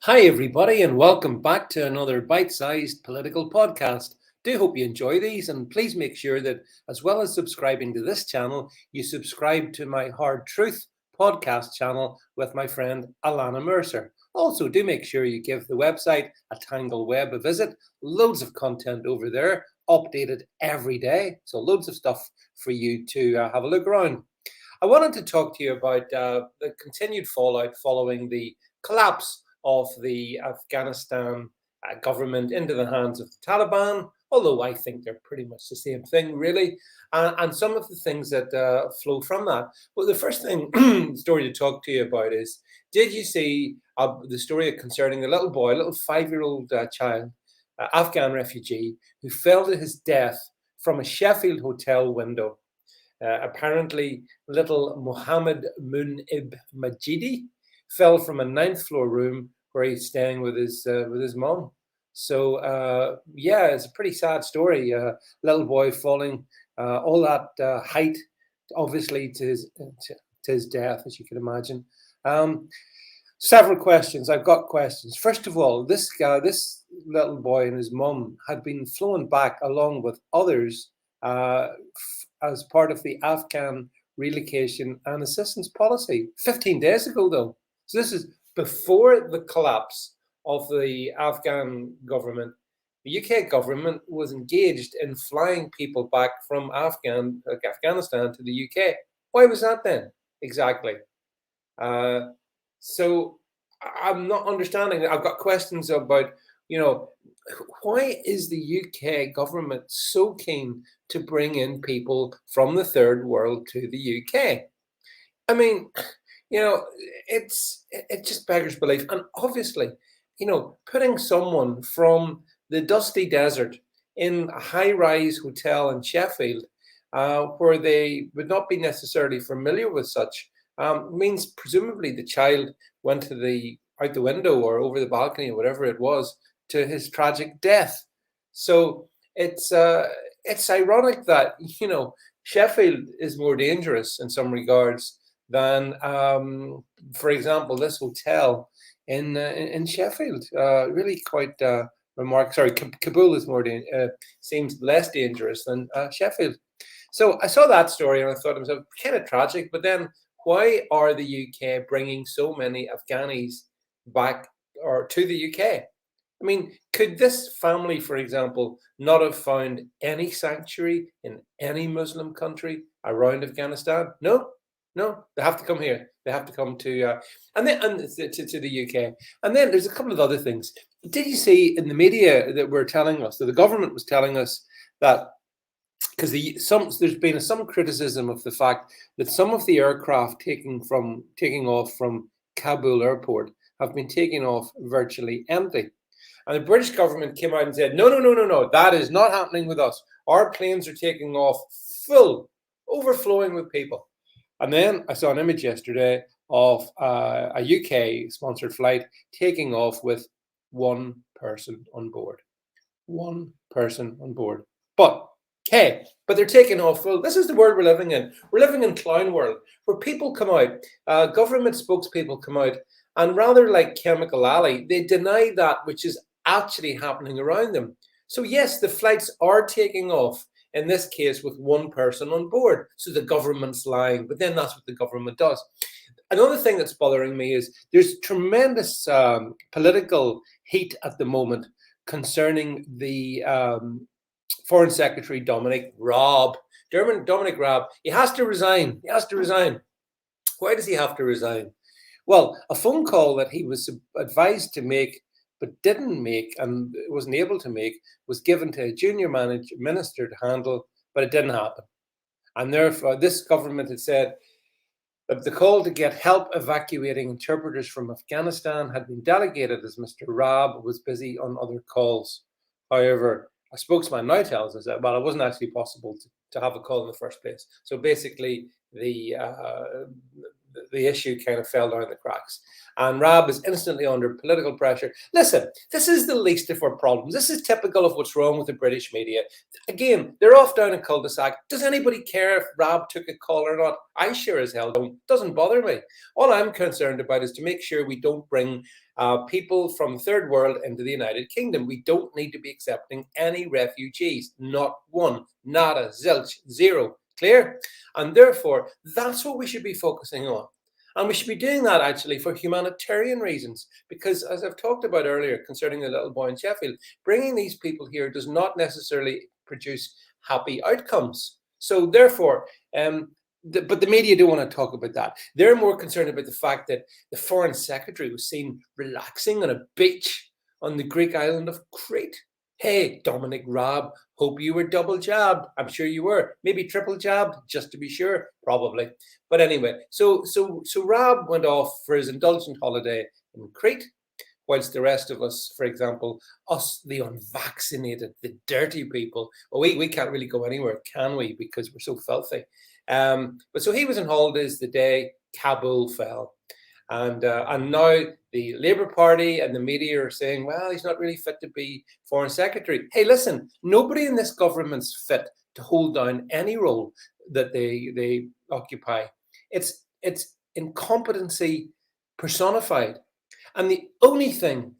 Hi, everybody, and welcome back to another bite-sized political podcast. Do hope you enjoy these, and please make sure that, as well as subscribing to this channel, you subscribe to my Hard Truth podcast channel with my friend Alana Mercer. Also, do make sure you give the website a Tangle Web a visit. Loads of content over there, updated every day, so loads of stuff for you to have a look around. I wanted to talk to you about the continued fallout following the collapse of the Afghanistan government into the hands of the Taliban, although I think they're pretty much the same thing, really, and some of the things that flow from that. Well, the first story to talk to you about is, did you see the story concerning a little boy, a little 5-year-old child, Afghan refugee, who fell to his death from a Sheffield hotel window? Apparently, little Mohammed Munib Majidi fell from a ninth floor room where he's staying with his mom. So yeah, it's a pretty sad story. Little boy falling all that height, obviously to his death, as you can imagine. Several questions. I've got questions. First of all, this little boy and his mum had been flown back along with others as part of the Afghan relocation and assistance policy 15 days ago, though. So this is before the collapse of the Afghan government. The UK government was engaged in flying people back from Afghanistan to the UK. Why was that then? Exactly. So I'm not understanding. I've got questions about, why is the UK government so keen to bring in people from the third world to the UK? I mean, it just beggars belief. And obviously, putting someone from the dusty desert in a high-rise hotel in Sheffield, where they would not be necessarily familiar with such, means presumably the child went out the window or over the balcony or whatever it was to his tragic death. So it's ironic that Sheffield is more dangerous in some regards than, for example, this hotel in Sheffield. Really quite remarkable. Sorry, Kabul is seems less dangerous than Sheffield. So I saw that story and I thought it was kind of tragic. But then, why are the UK bringing so many Afghanis back or to the UK? I mean, could this family, for example, not have found any sanctuary in any Muslim country around Afghanistan? No, they have to come here. They have to come to the UK. And then there's a couple of other things. Did you see in the media that the government was telling us that, because there's been some criticism of the fact that some of the aircraft taking off from Kabul airport have been taken off virtually empty. And the British government came out and said, no, that is not happening with us. Our planes are taking off full, overflowing with people. And then I saw an image yesterday of a UK-sponsored flight taking off with one person on board. One person on board. But they're taking off full. This is the world we're living in. We're living in clown world, where people come out, government spokespeople come out, and rather like Chemical Alley, they deny that which is actually happening around them. So yes, the flights are taking off, in this case with one person on board. So the government's lying, but then that's what the government does. Another thing that's bothering me is there's tremendous political heat at the moment concerning the Foreign Secretary Dominic Raab. He has to resign. Why does he have to resign? Well, a phone call that he was advised to make but didn't make and wasn't able to make was given to a junior minister to handle, but it didn't happen. And therefore, this government had said that the call to get help evacuating interpreters from Afghanistan had been delegated as Mr. Raab was busy on other calls. However, a spokesman now tells us that, well, it wasn't actually possible to have a call in the first place. So basically, the the issue kind of fell down the cracks. And Rab is instantly under political pressure. Listen, this is the least of our problems. This is typical of what's wrong with the British media. Again, they're off down a cul-de-sac. Does anybody care if Rab took a call or not? I sure as hell don't. Doesn't bother me. All I'm concerned about is to make sure we don't bring people from the third world into the United Kingdom. We don't need to be accepting any refugees. Not one. Nada. Zilch. Zero. Clear? And therefore, that's what we should be focusing on. And we should be doing that actually for humanitarian reasons, because as I've talked about earlier concerning the little boy in Sheffield, bringing these people here does not necessarily produce happy outcomes. So therefore, but the media don't want to talk about that. They're more concerned about the fact that the foreign secretary was seen relaxing on a beach on the Greek island of Crete. Hey, Dominic Raab, hope you were double jabbed. I'm sure you were. Maybe triple jabbed, just to be sure, probably. But anyway, so Raab went off for his indulgent holiday in Crete, whilst the rest of us, for example, us, the unvaccinated, the dirty people, well, we can't really go anywhere, can we? Because we're so filthy. But so he was on holidays the day Kabul fell. And now the Labour Party and the media are saying, well, he's not really fit to be Foreign Secretary. Hey, listen, nobody in this government's fit to hold down any role that they occupy. It's incompetency personified. And the only thing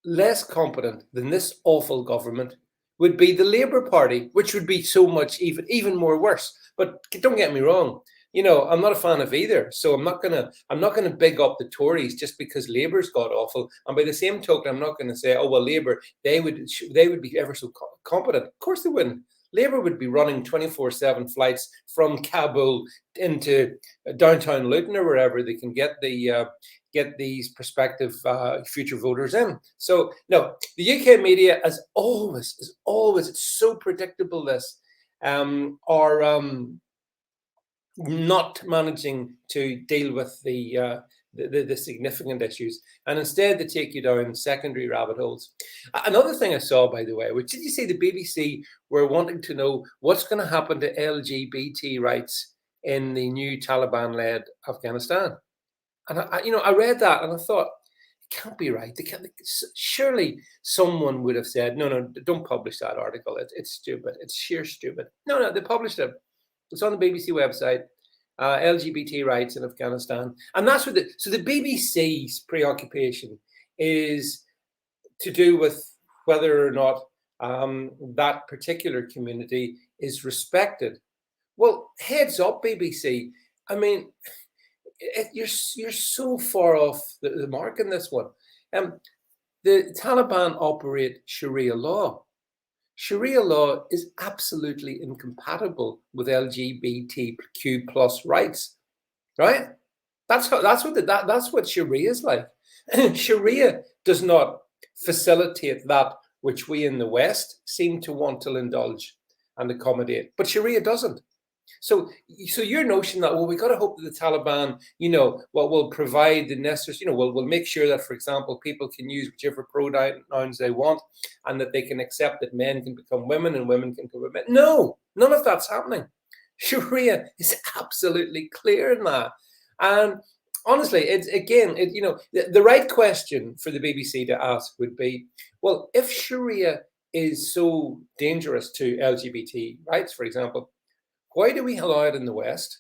less competent than this awful government would be the Labour Party, which would be so much even more worse. But don't get me wrong. You know, I'm not a fan of either, so I'm not gonna big up the Tories just because Labour's got awful. And by the same token, I'm not going to say, oh well, Labour they would be ever so competent. Of course they wouldn't. Labour would be running 24/7 flights from Kabul into downtown Luton or wherever they can get these prospective future voters in. So no, the UK media, as always, it's so predictable. This are not managing to deal with the significant issues, and instead they take you down secondary rabbit holes. Another thing I saw, by the way, which did you see the BBC were wanting to know what's going to happen to LGBT rights in the new Taliban-led Afghanistan? And I read that and I thought, it can't be right. Surely someone would have said, no, don't publish that article. It's stupid. It's sheer stupid. No, they published it. It's on the BBC website, LGBT rights in Afghanistan. And that's what so the BBC's preoccupation is to do with whether or not that particular community is respected. Well, heads up, BBC. I mean, you're so far off the mark in this one. The Taliban operate Sharia law. Sharia law is absolutely incompatible with LGBTQ plus rights, right? That's what Sharia is like. Sharia does not facilitate that which we in the West seem to want to indulge and accommodate, but Sharia doesn't. So your notion that, well, we got to hope that the Taliban, will provide the necessary, will make sure that, for example, people can use whichever pronouns they want, and that they can accept that men can become women and women can become men. No, none of that's happening. Sharia is absolutely clear in that. And honestly, the right question for the BBC to ask would be, well, if Sharia is so dangerous to LGBT rights, for example, why do we allow it in the West?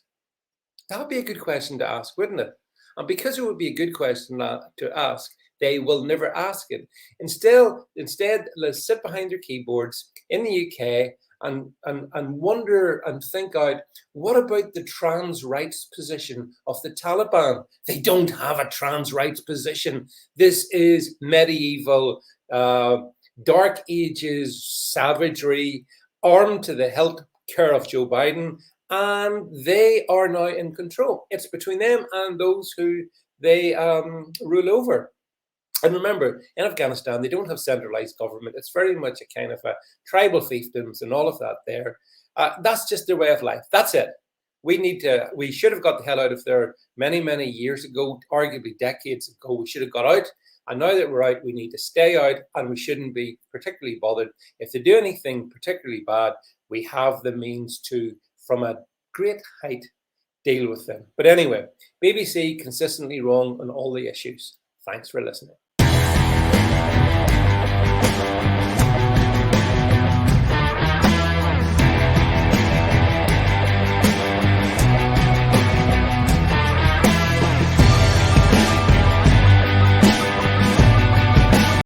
That would be a good question to ask, wouldn't it? And because it would be a good question to ask, they will never ask it. Instead, let's sit behind their keyboards in the UK and wonder and think out, what about the trans rights position of the Taliban? They don't have a trans rights position. This is medieval, dark ages savagery, armed to the hilt care of Joe Biden, and they are now in control. It's between them and those who they rule over. And remember, in Afghanistan, they don't have centralized government. It's very much a kind of a tribal fiefdoms and all of that there. That's just their way of life. That's it. We should have got the hell out of there many, many years ago, arguably decades ago. We should have got out. And now that we're out, we need to stay out, and we shouldn't be particularly bothered. If they do anything particularly bad, we have the means to, from a great height, deal with them. But anyway, BBC consistently wrong on all the issues. Thanks for listening.